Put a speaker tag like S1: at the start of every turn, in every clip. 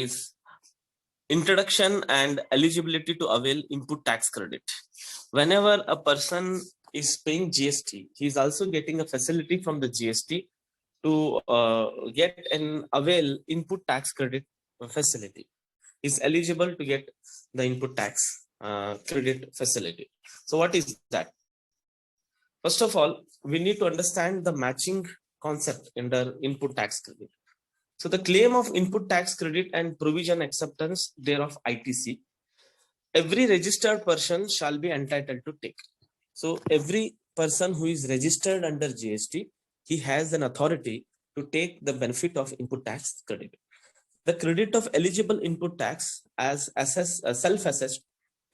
S1: is introduction and eligibility to avail input tax credit. Whenever a person is paying GST, he is also getting a facility from the GST to get an avail input tax credit facility. Is eligible to get the input tax credit facility. So what is that? First of all, we need to understand the matching concept under input tax credit. So the claim of input tax credit and provision acceptance thereof ITC, every registered person shall be entitled to take. So every person who is registered under GST, he has an authority to take the benefit of input tax credit. The credit of eligible input tax as self-assessed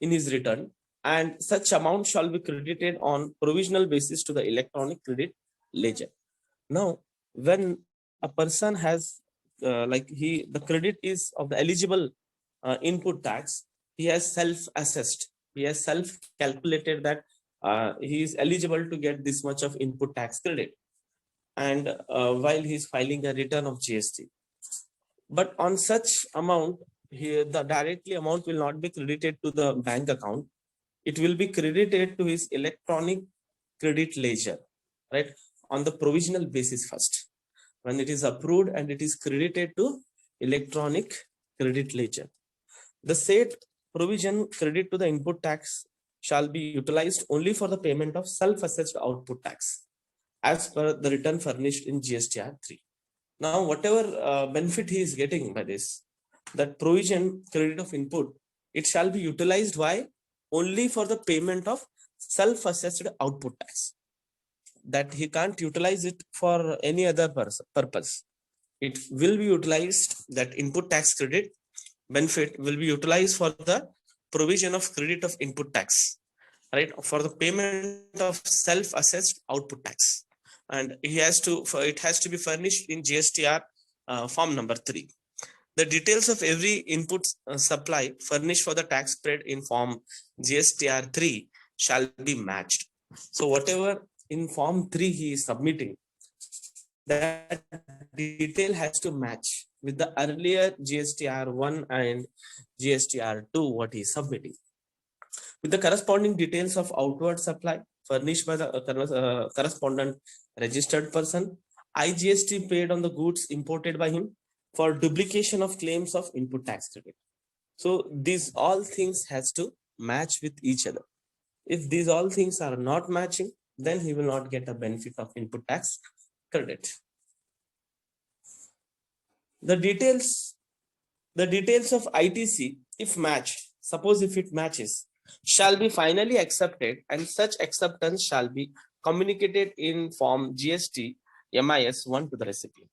S1: in his return, and such amount shall be credited on provisional basis to the electronic credit ledger. Now, when a person has the credit is of the eligible input tax, he has self-assessed, he has self-calculated that he is eligible to get this much of input tax credit, and while he is filing a return of GST. But on such amount, here the directly amount will not be credited to the bank account. It will be credited to his electronic credit ledger, right? On the provisional basis first. When it is approved and it is credited to electronic credit ledger. The said provision credit to the input tax shall be utilized only for the payment of self-assessed output tax as per the return furnished in GSTR 3. Now, whatever benefit he is getting by this, that provision credit of input, it shall be utilized. Why? Only for the payment of self-assessed output tax. That he can't utilize it for any other purpose. It will be utilized, that input tax credit benefit will be utilized for the provision of credit of input tax, right? For the payment of self-assessed output tax. And it has to be furnished in GSTR form number 3. The details of every input supply furnished for the tax paid in form GSTR 3 shall be matched. So whatever in form 3 he is submitting, that detail has to match with the earlier GSTR 1 and GSTR 2 what he is submitting. With the corresponding details of outward supply furnished by the correspondent registered person, IGST paid on the goods imported by him for duplication of claims of input tax credit. So these all things has to match with each other. If these all things are not matching, then he will not get a benefit of input tax credit. The details of ITC, if matched, suppose if it matches, shall be finally accepted, and such acceptance shall be communicated in form GST MIS 1 to the recipient.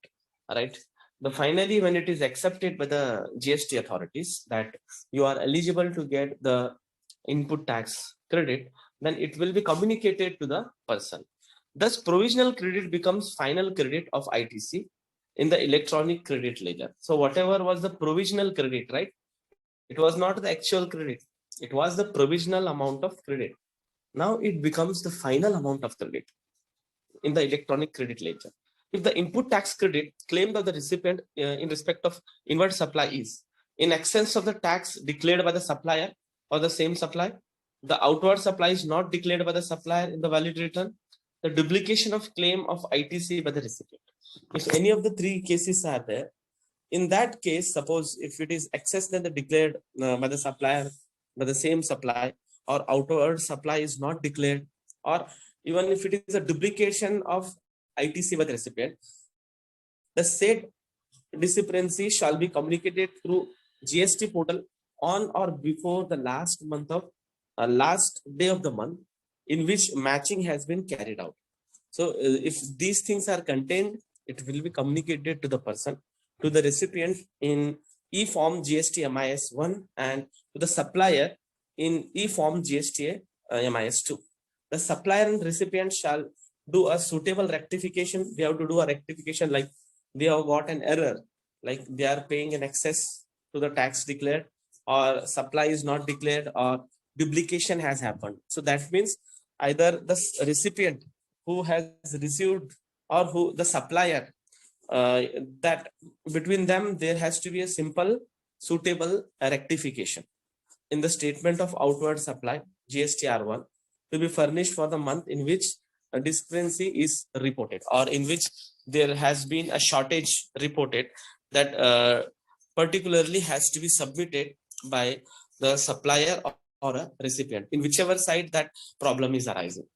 S1: All right. But finally, when it is accepted by the GST authorities that you are eligible to get the input tax credit, then it will be communicated to the person. Thus, provisional credit becomes final credit of ITC in the electronic credit ledger. So whatever was the provisional credit, right? It was not the actual credit. It was the provisional amount of credit. Now it becomes the final amount of credit in the electronic credit ledger. If the input tax credit claimed by the recipient in respect of inward supply is in excess of the tax declared by the supplier or the same supply, the outward supply is not declared by the supplier in the valid return, the duplication of claim of ITC by the recipient. If any of the three cases are there, in that case, suppose if it is excess than the declared by the supplier, by the same supply, or outward supply is not declared, or even if it is a duplication of ITC by the recipient, the said discrepancy shall be communicated through GST portal on or before the last day of the month in which matching has been carried out. So if these things are contained, it will be communicated to the person, to the recipient in e-form GST MIS 1 and to the supplier in e-form GST MIS 2. The supplier and recipient shall do a suitable rectification. They have to do a rectification, like they have got an error, like they are paying an excess to the tax declared, or supply is not declared, or duplication has happened. So that means either the recipient who has received or who the supplier, that between them there has to be a simple suitable rectification in the statement of outward supply GSTR1 to be furnished for the month in which a discrepancy is reported, or in which there has been a shortage reported, that particularly has to be submitted by the supplier or a recipient, in whichever side that problem is arising.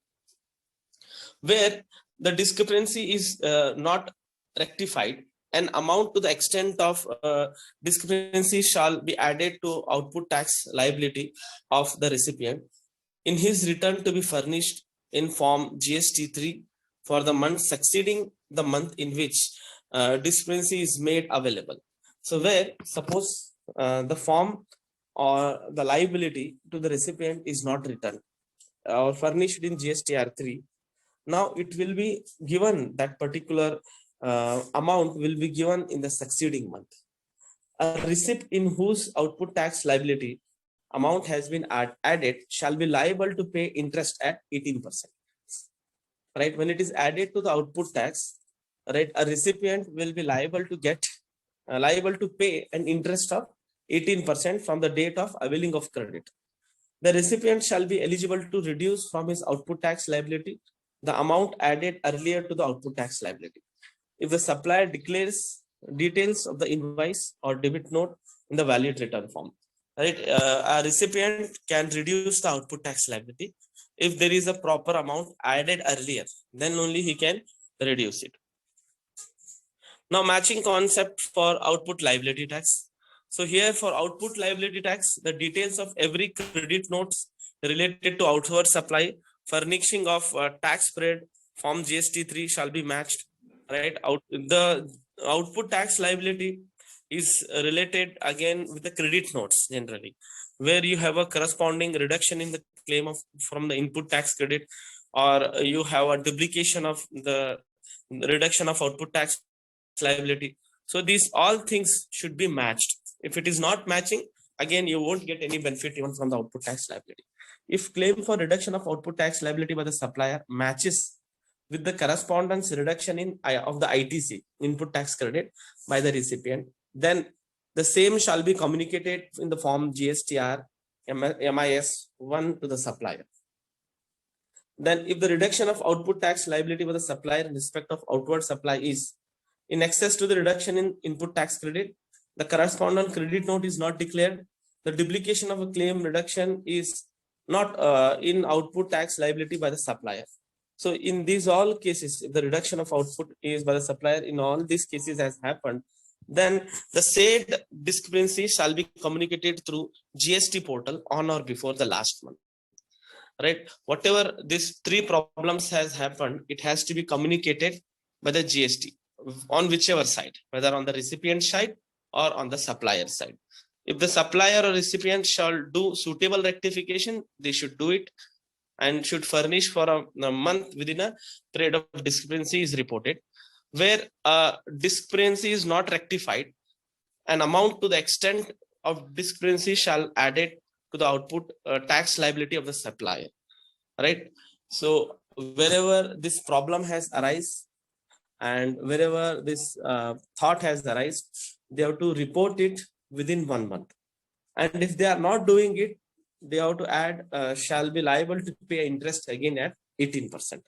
S1: Where the discrepancy is not rectified, an amount to the extent of discrepancy shall be added to output tax liability of the recipient in his return to be furnished in form GST3 for the month succeeding the month in which discrepancy is made available. So where suppose the form or the liability to the recipient is not returned or furnished in GSTR3, now it will be given, that particular amount will be given in the succeeding month. A receipt in whose output tax liability amount has been added shall be liable to pay interest at 18%. Right, when it is added to the output tax, right, a recipient will be liable to pay an interest of 18% from the date of availing of credit. The recipient shall be eligible to reduce from his output tax liability the amount added earlier to the output tax liability if the supplier declares details of the invoice or debit note in the valid return form. Right, a recipient can reduce the output tax liability if there is a proper amount added earlier, then only he can reduce it. Now, matching concept for output liability tax. So here for output liability tax, the details of every credit notes related to outward supply, furnishing of tax spread form GST3 shall be matched. Right, the output tax liability is related again with the credit notes generally, where you have a corresponding reduction in the claim of from the input tax credit, or you have a duplication of the reduction of output tax liability. So these all things should be matched. If it is not matching, again you won't get any benefit even from the output tax liability. If claim for reduction of output tax liability by the supplier matches with the correspondence reduction in of the ITC, input tax credit, by the recipient, then the same shall be communicated in the form GSTR MIS 1 to the supplier. Then if the reduction of output tax liability by the supplier in respect of outward supply is in excess to the reduction in input tax credit, the corresponding credit note is not declared, the duplication of a claim reduction is not in output tax liability by the supplier. So in these all cases, if the reduction of output is by the supplier in all these cases has happened, then the said discrepancy shall be communicated through GST portal on or before the last month. Right, whatever these three problems has happened, it has to be communicated by the GST on whichever side, whether on the recipient side or on the supplier side. If the supplier or recipient shall do suitable rectification, they should do it and should furnish for a month within a period of discrepancy is reported. Where a discrepancy is not rectified, an amount to the extent of discrepancy shall added to the output tax liability of the supplier. Right, so wherever this problem has arise and wherever this thought has arisen, they have to report it within 1 month. And if they are not doing it, they have to add shall be liable to pay interest again at 18%.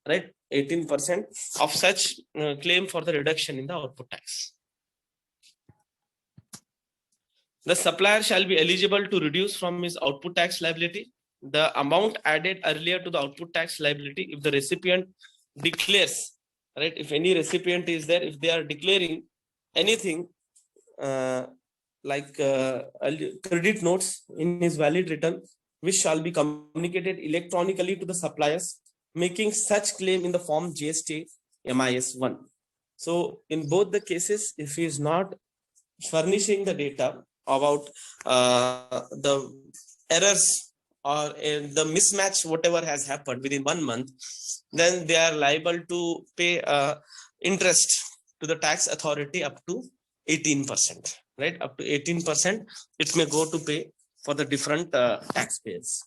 S1: Right, 18% of such claim for the reduction in the output tax. The supplier shall be eligible to reduce from his output tax liability the amount added earlier to the output tax liability if the recipient declares. Right, if any recipient is there, if they are declaring anything like credit notes in his valid return, which shall be communicated electronically to the suppliers making such claim in the form GST MIS 1. So in both the cases, if he is not furnishing the data about the errors or the mismatch, whatever has happened within 1 month, then they are liable to pay interest to the tax authority up to 18%. Right, up to 18%, it may go to pay for the different taxpayers.